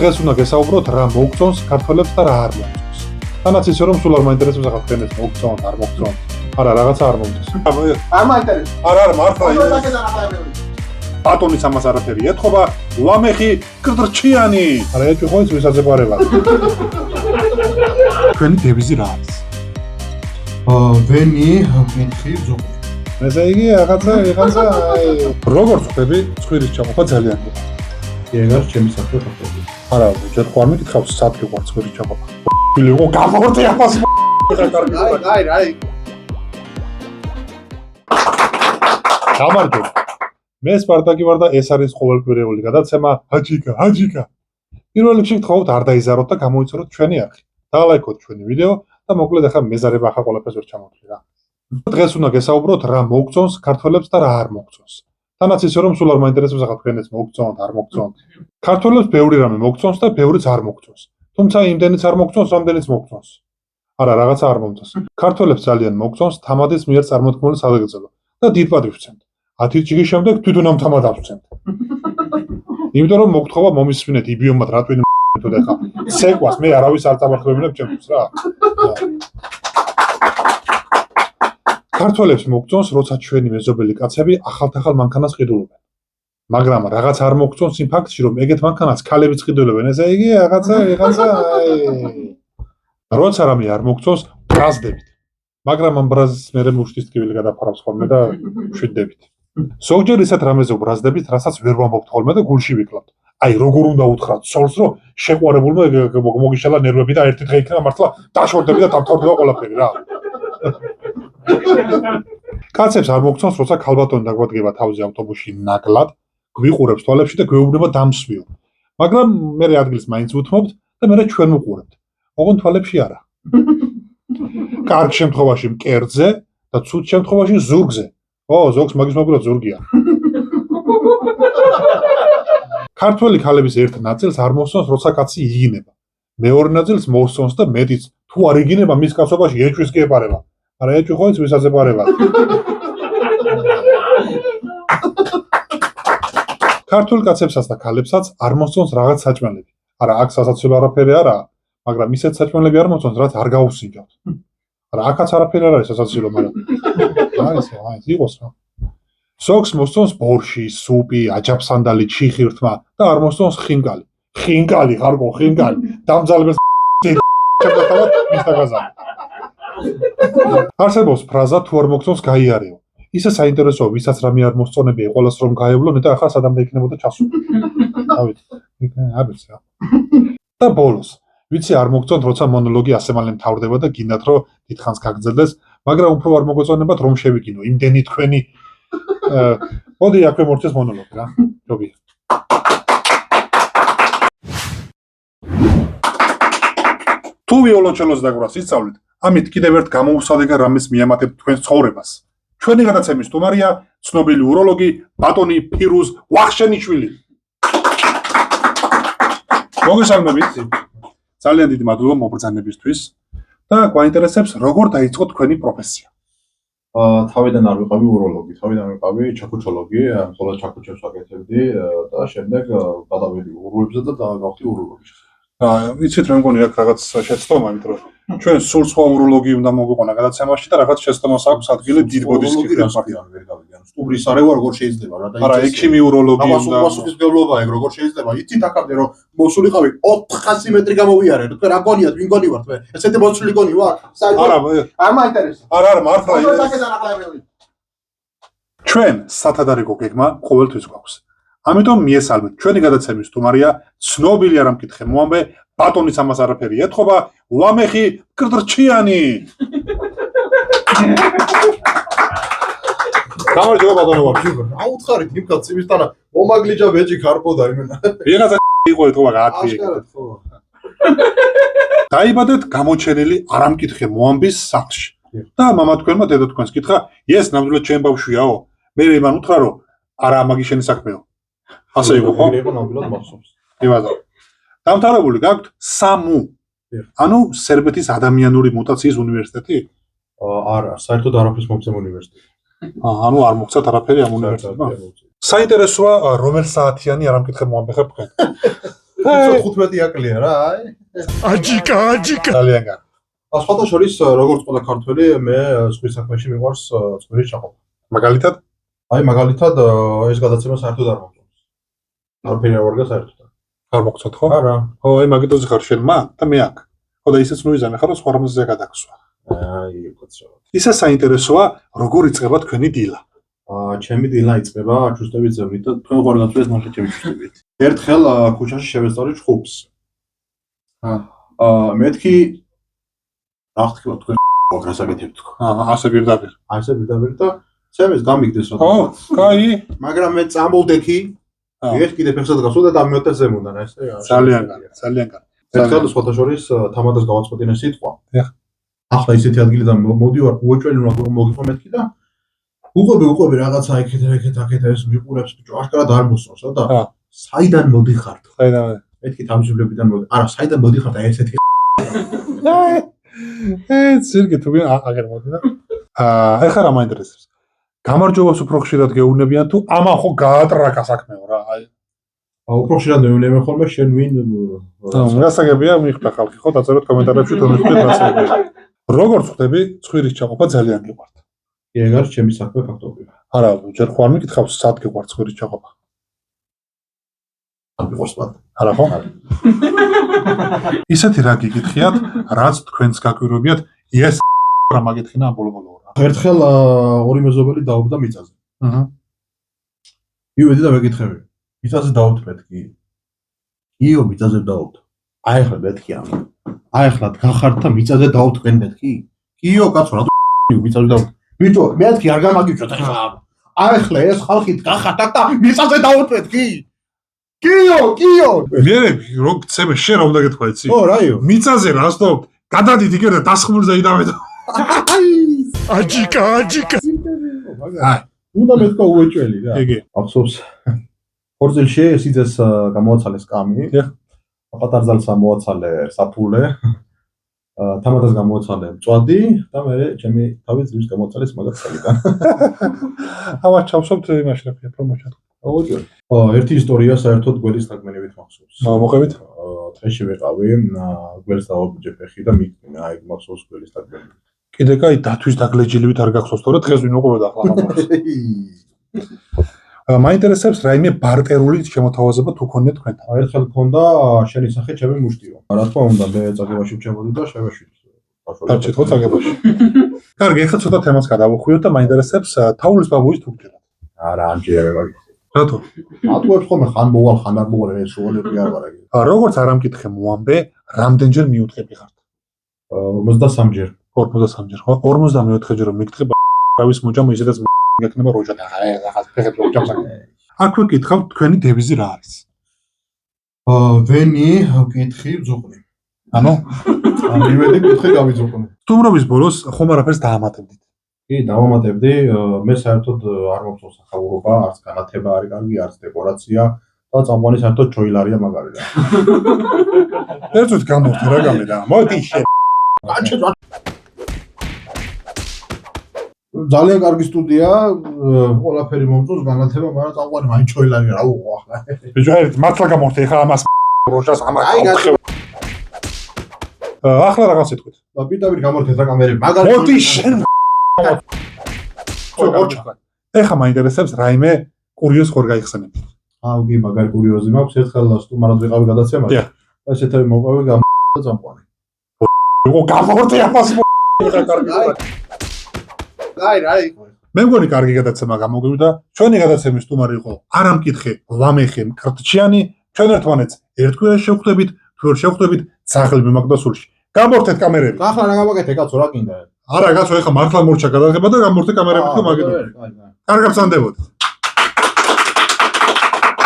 დღეს უნდა გესაუბროთ რა მოგწონს ქართველებს და რა არ მოგწონს. თანაც ისე რომ სულ არ მაინტერესებს ახლა თქვენს მოგწონს, არ მოგწონს. არა, რაღაცა არ მომწონს. არ მაინტერესებს. არა, მართლა. ბატონის ამას არაფერი ეთქობა, ვამეხი კრდრჩიანი. არა, ეჭვი ხო ის ვისაც ეყარება. თქვენი დევიზი რა არის? ვენი, მეთქი, ზოგი. ესე იგი, რაღაცა როგორც ხდები, ცხვირის ჩაყოფა ძალიან გიყვა. ეგარ ჩემი საქმე ხდება. არა, ჯერ ხო არ მეკითხავს, სად გიყვა ცხვირის ჩაყოფა. ბილიკო გამორტე აფას. აი. გამარჯობა. მე სპარტაკი ვარ და ეს არის ყოველკვირეული გადაცემა ჰაჯიკა. პირველ რიგში გთხოვთ არ დაიზაროთ და გამოიცოროთ ჩვენი არხი. დალაიქოთ ჩვენი ვიდეო და მოკლედ ახლა მეზარება ახლა ყველაფერს ვერ ჩამოვთვლი რა. დღეს უნდა გესაუბროთ რა მოგწონს ქართველებს და რა არ მოგწონს. თანაც ისე რომ სულ არ მაინტერესებს ახლა თქვენს მოგწონთ, არ მოგწონთ. ქართველებს ბევრი რამე მოგწონს და ბევრიც არ მოგწონს. თუმცა იმდენიც არ მოგწონს, რამდენიც მოგწონს. არა, რაღაცა არ მომწონს. ქართველებს ძალიან მოგწონს თამადის მიერ წარმოქმნილი სადღეგრძელო და დიდ პატივს ვცემთ. 10 წიგის შემდეგ თვითონ ამ თამად ავცემთ. იმიტომ რომ მოგთხოვა მომისმინეთ იბიომად რატვინ მეთოდე ხა. სეკვას მე არავის არ წამართლებინებ ჩემთვის რა. ქართველებს მოგწონს, როცა ჩვენი მეზობელი კაცები ახალ-ახალ მანქანას ყიდულობენ. მაგრამ რაღაც არ მოგწონს იმ ფაქტში, რომ ეგეთ მანქანას ქალებიც ყიდულობენ. ესე იგი, რაღაცა როცა რამე არ მოგწონს, ბრაზდებით. მაგრამ ამ ბრაზს მე მუშტის ტკივილი გადაფარავს ხოლმე და მშვიდდებით. ზოგჯერ ისეთ რამეზე ბრაზდებით, რასაც ვერ ვამბობთ ხოლმე და გულში ვიკლავთ. აი, როგორ უნდა უთხრათ სოლს, რომ შეყვარებულმა მოგიშალა ნერვები და ერთი დღე იქნება მართლა დაშორდები და დამთავრდება ყველაფერი რა. კაცებს არ მოგწონს, როცა ქალბატონი დაგვადგება თავზე ავტობუსში ნაკლად, გვიყურებს თვალებში და გვეუბნება დამსვიო. მაგრამ მე ადგილს მაინც უთმობთ და მე ჩვენ ვუყურებთ. ოღონდ თვალებში არა. კარგ შემთხვევაში მკერდზე და ცუდ შემთხვევაში ზურგზე. ზოგს მაგის მოგულოთ ზურგია. ქართველი ქალების ერთ ნაწილს არ მოსწონს, როცა კაცი იგინება. მეორე ნაწილს მოსწონს და მეტიც თუ არ იგინება მის კაცობაში ეჭვის კი ეპარება. არა, ეჭვი ხო ის ვისაც ეპარება. ქართულ კაცებსაც და ქალებსაც არ მოსწონს რაღაც საჭმელები. არა, აქ სასაცილო არაფერი არაა, მაგრამ ისეთ საჭმელები არ მოსწონს, რაც არ გაუსინჯავთ. არა, აქაც არაფერი არ არის სასაცილო, მაგრამ აი, იყოს რა. ზოგს მოსწონს ბორში, სუპი, აჯაფსანდალი, ჩიხირთმა და არ მოსწონს ხინკალი. ხინკალი, ხარგო, ხინკალი. დამძალებს შეფეთქავად მისთაგაზარი. არსებობს ფრაზა თუ არ მოგწონს გაიარეო. ისე საინტერესოა, ვისაც რამე არ მოსწონებია, ყველას რომ გაევლონ და ახლა სადამდე იქნებოდა ჩასული. დავით, აბეც რა. და ბოლოს, ვიცი არ მოგწონთ, როცა მონოლოგი ასე მალე მთავრდება და გინდათ რომ დიდხანს გაგრძელდეს, მაგრამ უფრო არ მოგეწონებათ რომ შევიგინო. იმდენი თქვენი მოდი აქვე მორჩეს მონოლოგი რა. ჯობია. თუ ვიოლონჩელოს დაგვრას ისწავლით, ამით კიდევ ერთ გამოუსადეგარ რამეს მიამატებთ თქვენს ცხოვრებას. ჩვენი გადაცემის სტუმარია ცნობილი უროლოგი ბატონი ფირუზ ვახშენიშვილი. მოგესალმებით. ძალიან დიდი მადლობა მობრძანებისთვის და გვაინტერესებს როგორ დაიწყო თქვენი პროფესია. თავიდან არ ვიყავი უროლოგი, თავიდან ვიყავი ჩაქუჩოლოგი, მხოლოდ ჩაქუჩებს ვაკეთებდი და შემდეგ გადავედი უროლებზე და გავხდი უროლოგი. ვიცით რომ მგონი აქ რაღაც შეცდომა, იმიტომ რომ ჩვენ სულ სხვა უროლოგი უნდა მოგვიყვანა გადაცემაში და რაღაც შეცდომას აქვს ადგილი დიდ ბოდის კითხვას. ვერ გავიგე. სტუბრის არევა როგორ შეიძლება რა და არა, ექიმი უროლოგი უნდა. ამას გევლობა ეგ როგორ შეიძლება? იცით აკამდე რომ მოსულიყავი 400 მეტრი გამოვიარე, თქვენ რა გონიათ, ვინ გონი ვართ მე? ესეთი მოსული გონი ვარ? არა, არ მაინტერესებს. არა, მართლა. ჩვენ სათადარიგო გეგმა ყოველთვის გვაქვს. ამიტომ მიესალმეთ ჩვენი გადაცემის სტუმარია ცნობილი არ ამკითხე მოამბე ბატონის ამას არაფერი ეთქობა ვამეხი კრდრჩიანი. გამარჯობა ბატონო ვაფშე. აუთხარით იმ კაცებისთანა მომაგლიჯა ბეჭი ქარბოდა იმენა. ვიღაცა იყო ეთქობა გაათრიე. დაიბადეთ გამოჩენილი არ ამკითხე მოამბის სახლში. და მამა თქვენმა დედა თქვენს კითხა, ეს ნამდვილად ჩემ ბავშვიაო? მე იმან უთხრა რომ არა მაგი შენი საქმეო. ასე იყო ხო? იყო ნამდვილად მახსოვს. იბადა. დამთავრებული გაქვთ სამუ. ანუ სერბეთის ადამიანური მუტაციის უნივერსიტეტი? არა, საერთოდ არაფერს მომცემ უნივერსიტეტი. ანუ არ მოგცათ არაფერი ამ უნივერსიტეტმა? საინტერესოა რომელ საათიანი არ ამკითხე მოამბე ხარ თქვენ. 15 აკლია რა, აი. აჯიკა. ძალიან კარგი. სხვათა შორის როგორც ყველა ქართველი მე ზღვის საქმეში მიყვარს ზღვის ჩაყოფა. მაგალითად, აი მაგალითად ეს გადაცემა საერთოდ არ მომწონს. არაფერი არ ვარგა საერთოდ. არ მოგწოთ ხო? არა. ო, აი მაგიტოზე ხარ შენ მაგ და მე აქ. ხო და ისეც ნუიზანე ხარ, სხვა რამზე გადაგსვა. აი კაცო. ისე საინტერესოა, როგორ იწყება თქვენი დილა. ჩემი დილა იწყება ჩუსტების ძევნით და თქვენ უყურებთ გაწვეს მარკეტინგი ჩუსტებით. ერთხელ ქუჩაში შევესწავლე ჩხუბს. მეთქი რა ხთქვა თქვენ ოქრას აკეთებთ თქო. ასე პირდაპირ. ასე პირდაპირ და ჩემს გამიგდეს რა. ო, კაი. მაგრამ მე წამოვდექი. ეს კიდე ფეხსად გასულ და დამეოთე ზემოდან ესე. ძალიან კარგი, ძალიან კარგი. ერთხელ სხვათა შორის თამადას გავაწყვეტინე სიტყვა. დიახ. ახლა ისეთი ადგილიდან მოდივარ, უეჭველი მოგიყვა მეთქი და უყვები რაღაცა ეკეთ ეს მიყურებს ბიჭო, აშკარად არ მოსწონს და საიდან მოდიხართ? საიდან? მეთქი თავისუფლებიდან მოდი. არა, საიდან მოდიხართ აი ესეთი. სერგე თუ აგერ მოდი და ეხლა რა მაინტერესებს? გამარჯვებას უფრო ხშირად გეუბნებიან თუ ამან ხო გაატრაკა საქმეო რა, აი. უფრო ხშირად მეუბნებიან ხოლმე შენ ვინ რასაგებია მიხვდა ხალხი ხო დაწეროთ კომენტარებში თუ მიხვდეთ რასაგებია. როგორ ხვდები ცხვირის ჩაყოფა ძალიან გიყვართ? ეგ არის ჩემი საქმე ფაქტობრივად. არა, ჯერ ხო არ მიკითხავს სად გიყვართ ცხვირის ჩაყოფა? არ მიყვარს მათ. არა ხო? ისეთი რა გიკითხიათ, რაც თქვენს გაკვირვებიათ, ეს რა მაგითხინა ამ ბოლო-ბოლო რა. ერთხელ ორი მეზობელი დაობდა მიწაზე. აჰა. მივედი და მეკითხები. მიწაზე დაუთ მეთქი. იო მიწაზე დაუთ. აი ახლა მეთქი ამ. აი ახლა გახართ და მიწაზე დაუთ თქვენ მეთქი? კიო კაცო რა მიწაზე დაუთ. ბიჭო მეთქი არ გამაგიჩვენთ ახლა. აი ახლა ეს ხალხი გახართ და მიწაზე დაუთ მეთქი? კიო. მე რო გცემე შენ რა უნდა გეთქვა იცი? ო რაიო. მიწაზე რას დავთ? გადადით იქ და დასხმულზე იდავეთ. აჯიკა. აი, უნდა მეთქვა უეჭველი რა. ეგე. ახსოვს ორზელში სიძეს გამოაცალე სკამი. დიახ. პატარძალსა მოაცალე საფულე. თამადას გამოაცალე მწვადი და მე ჩემი თავი ძვის გამოაცალეს მაგაცალიდან. ამას ჩავსობთ იმაში რა ქვია პრომოციად. აუჯერ. ერთი ისტორია საერთოდ გველის თქმენებით მახსოვს. მოყევით? დღეში ვიყავი, გველს დავაბიჯე ფეხი და მიგდინა, აი მახსოვს გველის თქმენებით. კიდე კაი დათვის დაგლეჯილივით არ გახსოვს თორე დღეს ვინ უყურებდა ახლა ამას. მაინტერესებს რაიმე ბარტერული შემოთავაზება თუ ქონდეთ თქვენთან. ერთხელ მქონდა შენი სახე ჩემი მუშტიო. რა თქმა უნდა მე წაგებაში ვჩემოდი და შევეშვით. დარჩით ხო წაგებაში. კარგი, ეხლა ცოტა თემას გადავხვიოთ და მაინტერესებს თაულის ბაბუის თუ გჯერათ. არა, ამჯერად მე მაგის. რატო? ატუებს ხოლმე ხან მოვალ ხან არ მოვალ ეს სულები არ ვარ ეგ. როგორც არ ამკითხე მოამბე, რამდენჯერ მიუთხები ხართ? 53 ჯერ. 43 ჯერ ხო? 54 ჯერ მიგთხე ბავის მოჯამო ისედაც გეკნება როჯა და რაღაც ფეხებს როჯამს აკეთებ. აქვე გითხავთ თქვენი დევიზი რა არის? ვენი ვკითხი ძუყნი. ანუ მივედი კითხე გავიძუყნი. სტუმრობის ბოლოს ხომ არაფერს დაამატებდით? კი, დავამატებდი, მე საერთოდ არ მომწონს სახაურობა, არც განათება არის კარგი, არც დეკორაცია და წამყვანი საერთოდ ჩოილარია მაგარი რა. ერთად გამოვთე რა გამედა. მოდი შენ. ძალიან კარგი სტუდია, ყველაფერი მომწონს, განათება, მაგრამ წამყვანი მაინც ჩოილარია რა უყო ახლა. ბიჭო, ერთ მართლა გამოვთე ხა ამას როჟას ამას. აი გასულ. ახლა რაღაც ეთქვით. და პირდაპირ გამორთეთ რა კამერები. მაგარი. მოდი შენ. ეხა მაინტერესებს რაიმე კურიოზ ხარ გაიხსენებთ. აუგი მაგარი კურიოზი მაქვს, ერთხელ სტუმარად ვიყავი გადაცემაში. და ესეთები მოყვები და წამყვანი. ო გამორთე ამას. აი რა იყო. მე მგონი კარგი გადაცემა გამოგვივიდა. ჩვენი გადაცემის სტუმარი იყო არამკითხე ლამეხი ქრტჩიანი. ჩვენ ერთმანეთს ერთგვარად შევხვდებით, თუ არ შევხვდებით, ძაღლები მაგდასულში. გამორთეთ კამერები. ახლა რა გამაკეთე კაცო რა კიდე. არა, კაცო, ეხა მართლა მორჩა გადაღება და გამორთე კამერებით და მაგეთ. კარგად სანდებოდეთ.